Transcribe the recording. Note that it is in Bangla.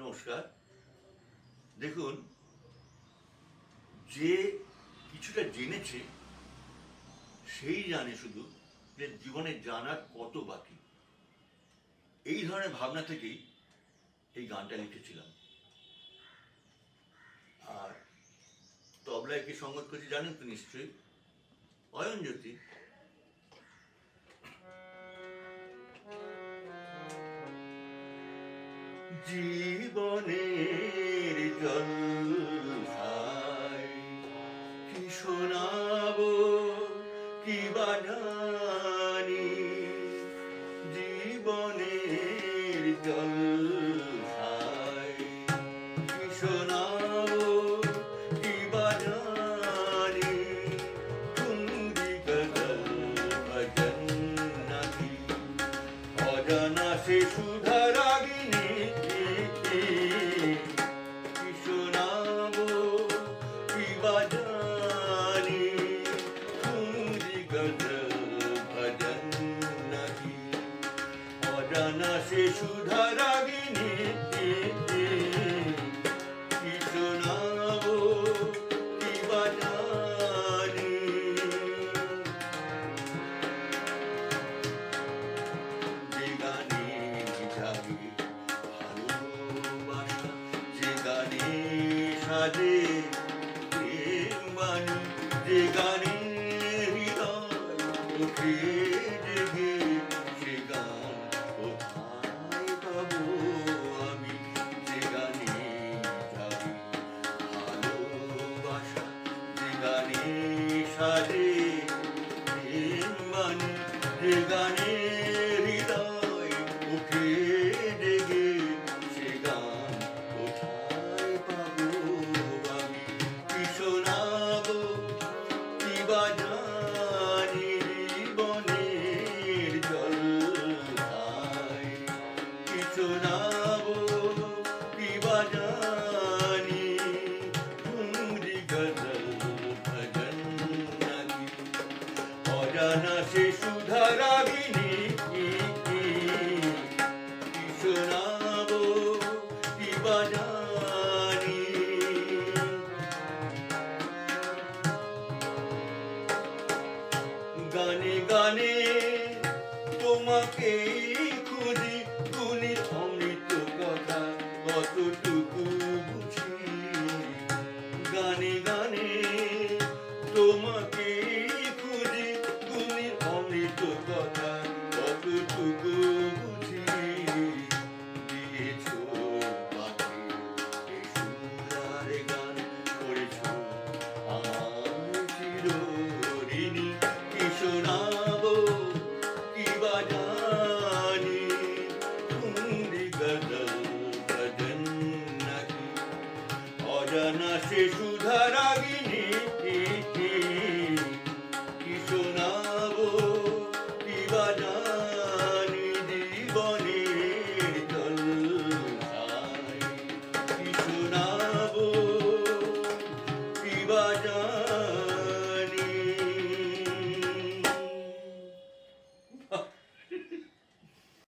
নমস্কার। দেখুন, যে কিছুটা জেনেছে সেই জানে শুধু যে জীবনে জানার কত বাকি। এই ধরনের ভাবনা থেকেই এই গানটা লিখেছিলাম। আর তবলায় কি সঙ্গত করছি জানেন তো নিশ্চয়ই, অয়নজ্যোতি। জীবনের জলসায় কি শোনাবো কি বাজানি, জীবনের জলসায় কি শোনাবো কি বাজানি, তুমরি গজল ভজন নাকি অজানা সে সুধা রাগিনী, কি শোনাবো কি বাজানি, তুমরি গজল ভজন নাকি অজানা সে সুধা রাগিনী, কি শোনাবো কি বাজানি। যে গানে জাগে ভালোবাসা, যে গানে সাজে প্রেম বাণী, যে গানে হৃদয় ওঠে জেগে, সে গান কোথায় পাবো আমি। যে গানে জাগে ভালোবাসা, যে গানে সাজে প্রেম বাণী, যে গানে হৃদয় উঠে জেগে, সে গান কোথায় পাবো আমি। কি শোনাবো কি বাজানি, জীবনের জলসায় কি শোনাবো কি বাজানি, তুমরি গজল ভজন নাকি অজানা সে সুধা রাগিনী, কি শোনাবো কি বাজানি। গানে গানে তোমাকে খুঁজি, গুণী অমৃত কথা কতটুকু